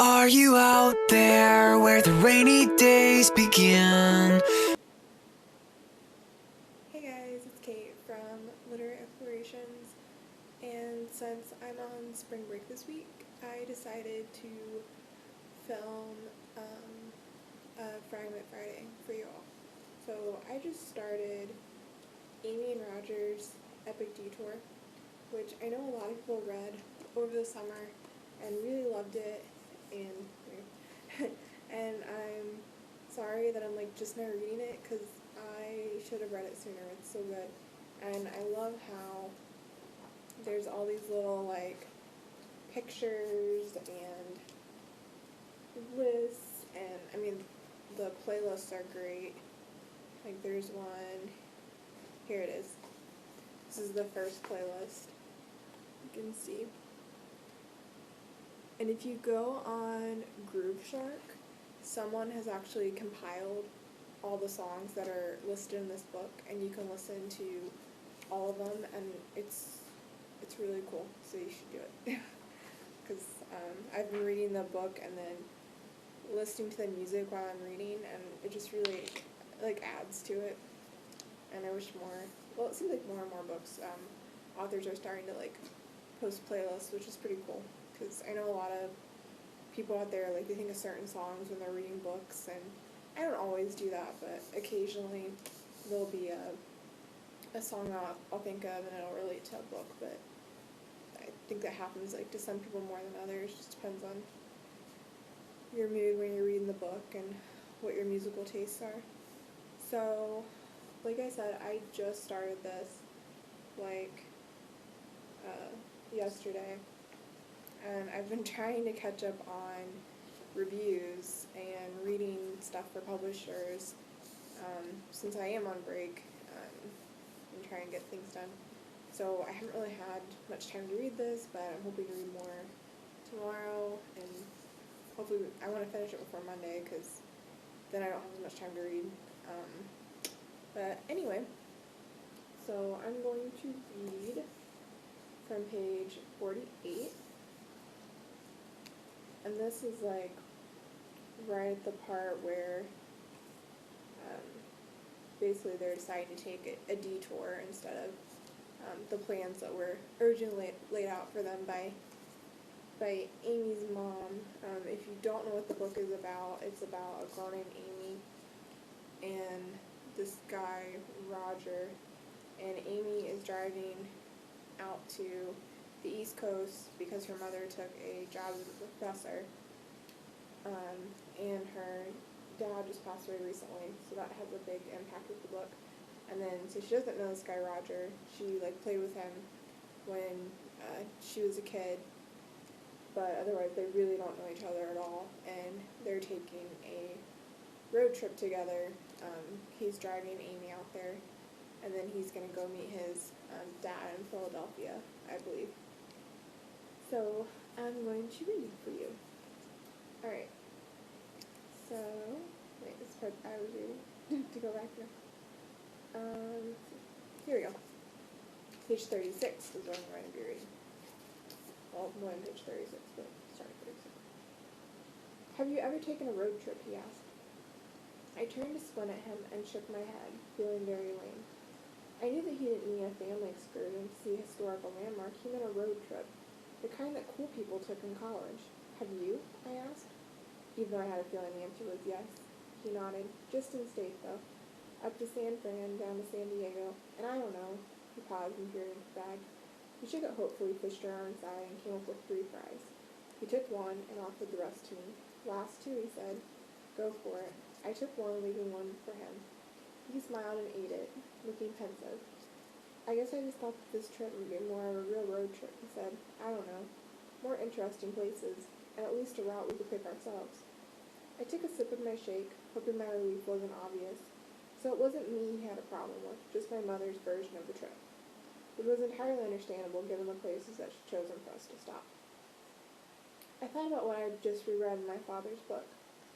Are you out there where the rainy days begin? Hey guys, it's Kate from Literary Explorations, and since I'm on spring break this week, I decided to film a Fragment Friday for you all. So I just started Amy and Roger's Epic Detour, which I know a lot of people read over the summer and really loved it, and and I'm sorry that I'm just now reading it because I should have read it sooner. It's so good, and I love how there's all these little pictures and lists, and I mean the playlists are great. There's one here. It is. This is the first playlist. You can see. And if you go on Grooveshark, someone has actually compiled all the songs that are listed in this book, and you can listen to all of them, and it's really cool, so you should do it. Because I've been reading the book and then listening to the music while I'm reading, and it just really adds to it. And I wish it seems like more and more books, authors are starting to post playlists, which is pretty cool. Because I know a lot of people out there, they think of certain songs when they're reading books, and I don't always do that, but occasionally there'll be a song that I'll think of and it'll relate to a book, but I think that happens to some people more than others. Just depends on your mood when you're reading the book and what your musical tastes are. So, like I said, I just started this yesterday, and I've been trying to catch up on reviews and reading stuff for publishers since I am on break and trying to get things done. So I haven't really had much time to read this, but I'm hoping to read more tomorrow, and hopefully I want to finish it before Monday because then I don't have as much time to read. But anyway, so I'm going to read from page 48. And this is right at the part where basically they're deciding to take a detour instead of the plans that were originally laid out for them by Amy's mom. If you don't know what the book is about, it's about a girl named Amy and this guy, Roger, and Amy is driving out to the East Coast because her mother took a job as a professor, and her dad just passed away recently, so that has a big impact with the book. And then, so she doesn't know this guy Roger. She played with him when she was a kid, but otherwise they really don't know each other at all, and they're taking a road trip together. He's driving Amy out there, and then he's going to go meet his dad in Philadelphia, I believe. So I'm going to read for you. Alright. So, wait, this part I was reading. To go back here. Here we go. Page 36 is what I'm going to be reading. Well, more than page 36, but start at 36. Have you ever taken a road trip, he asked. I turned to squint at him and shook my head, feeling very lame. I knew that he didn't mean a family excursion to see a historical landmark. He meant a road trip, the kind that cool people took in college. Have you? I asked. Even though I had a feeling the answer was yes. He nodded. Just in state, though. Up to San Fran, down to San Diego, and I don't know. He paused and peered into his bag. He shook it hopefully, fished around inside, and came up with 3 fries. He took one and offered the rest to me. Last 2, he said. Go for it. I took one, leaving one for him. He smiled and ate it, looking pensive. I guess I just thought that this trip would be more of a real road trip, he said. I don't know. More interesting places, and at least a route we could pick ourselves. I took a sip of my shake, hoping my relief wasn't obvious. So it wasn't me he had a problem with, just my mother's version of the trip. It was entirely understandable given the places that she'd chosen for us to stop. I thought about what I had just reread in my father's book,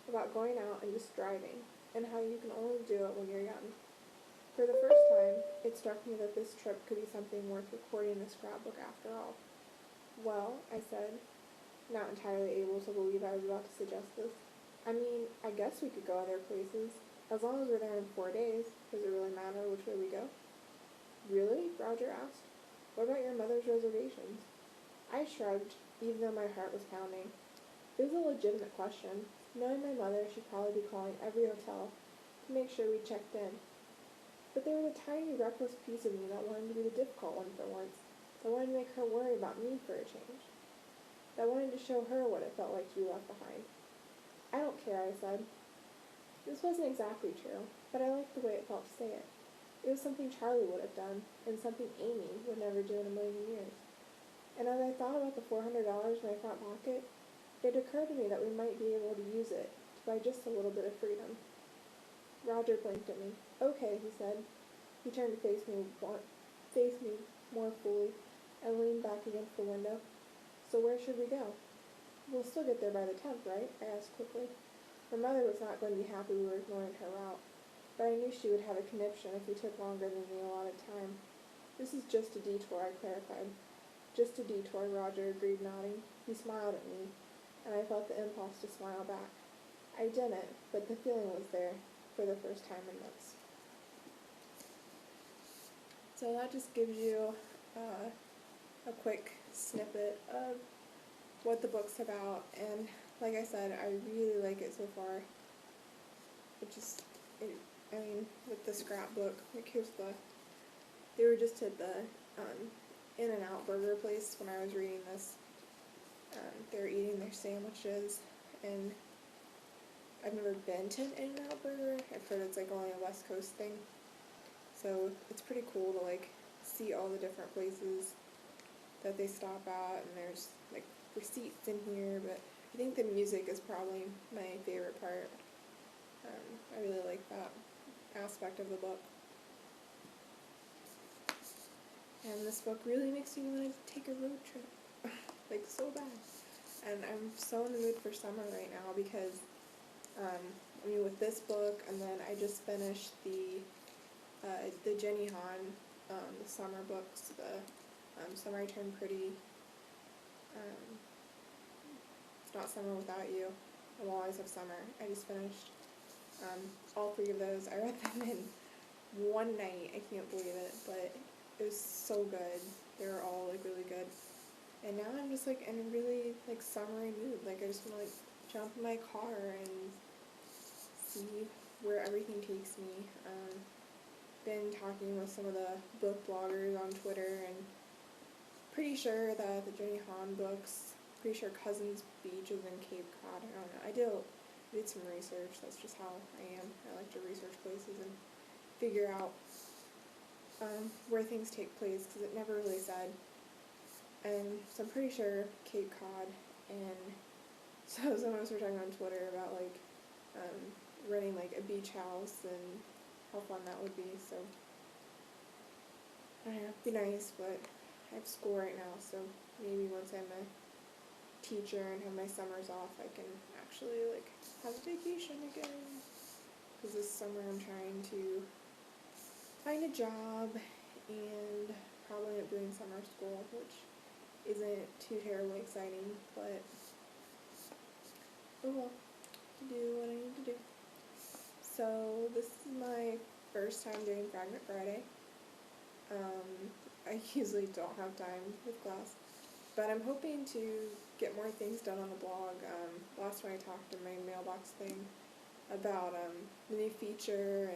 about going out and just driving, and how you can only do it when you're young. For the first time, it struck me that this trip could be something worth recording in a scrapbook after all. Well, I said, not entirely able to believe I was about to suggest this. I mean, I guess we could go other places. As long as we're there in 4 days. Does it really matter which way we go? Really? Roger asked. What about your mother's reservations? I shrugged, even though my heart was pounding. It was a legitimate question. Knowing my mother, she'd probably be calling every hotel to make sure we checked in. But there was a tiny, reckless piece of me that wanted to be the difficult one for once. That wanted to make her worry about me for a change. That wanted to show her what it felt like to be left behind. I don't care, I said. This wasn't exactly true, but I liked the way it felt to say it. It was something Charlie would have done, and something Amy would never do in a million years. And as I thought about the $400 in my front pocket, it occurred to me that we might be able to use it to buy just a little bit of freedom. Roger blinked at me. Okay, he said. He turned to face me more fully and leaned back against the window. So where should we go? We'll still get there by the 10th, right? I asked quickly. My mother was not going to be happy we were ignoring her route, but I knew she would have a conniption if we took longer than the allotted time. This is just a detour, I clarified. Just a detour, Roger agreed, nodding. He smiled at me, and I felt the impulse to smile back. I didn't, but the feeling was there for the first time in months. So that just gives you a quick snippet of what the book's about, and like I said, I really like it so far. With the scrapbook, they were just at the In-N-Out burger place when I was reading this. They were eating their sandwiches, and I've never been to an In-N-Out burger. I've heard it's like only a West Coast thing. So it's pretty cool to like see all the different places that they stop at, and there's like receipts in here, but I think the music is probably my favorite part. I really like that aspect of the book. And this book really makes me want to take a road trip, like so bad. And I'm so in the mood for summer right now because, with this book, and then I just finished the Jenny Han, the summer books, the Summer I Turned Pretty, It's Not Summer Without You, I Will Always Have Summer. I just finished all 3 of those. I read them in one night. I can't believe it, but it was so good. They were all like really good. And now I'm just like in a really like summery mood. Like I just want to like jump in my car and see where everything takes me. Been talking with some of the book bloggers on Twitter, and pretty sure that the Jenny Han books, pretty sure Cousins Beach is in Cape Cod. I don't know. I did some research. That's just how I am. I like to research places and figure out where things take place, because it never really said. And so I'm pretty sure Cape Cod. And so some of us were talking on Twitter about like renting like a beach house and how fun that would be. So I don't know, it'd be nice, but I have school right now, so maybe once I'm a teacher and have my summers off, I can actually like have a vacation again. Because this summer I'm trying to find a job and probably end up doing summer school, which isn't too terribly exciting, but oh well, to do what I need to do. So this is my first time doing Fragment Friday. I usually don't have time with class, but I'm hoping to get more things done on the blog. Last time I talked in my mailbox thing about the new feature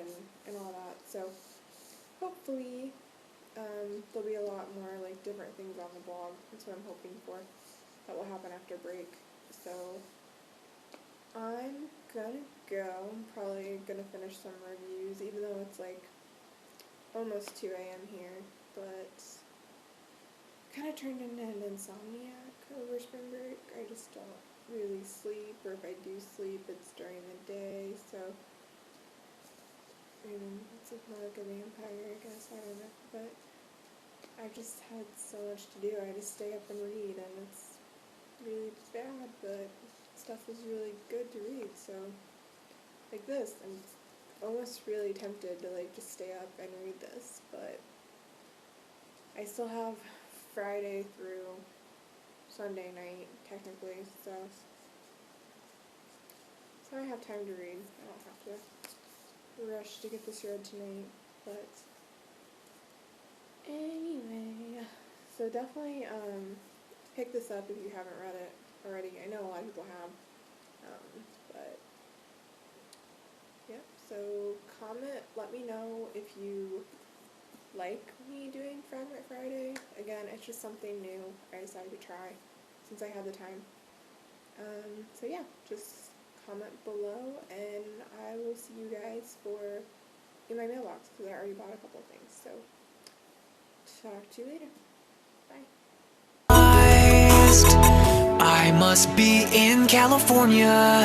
and all that, so hopefully there'll be a lot more like different things on the blog. That's what I'm hoping for. That will happen after break. So I'm gonna go. I'm probably gonna finish some reviews, even though it's like almost 2 a.m. here, but kind of turned into an insomniac over spring break. I just don't really sleep, or if I do sleep, it's during the day, so it's like more like a vampire, I guess, I don't know, but I've just had so much to do. I just stay up and read, and it's really bad, but stuff is really good to read, so like this, I'm almost really tempted to like just stay up and read this, but I still have Friday through, so Sunday night, technically, so I have time to read. I don't have to rush to get this read tonight, but anyway, so definitely pick this up if you haven't read it already. I know a lot of people have, but yep. So comment, let me know if you like me doing Fragment Friday. Again, it's just something new I decided to try since I had the time. So yeah, just comment below, and I will see you guys in my mailbox because I already bought a couple things. So talk to you later. Bye. I must be in California.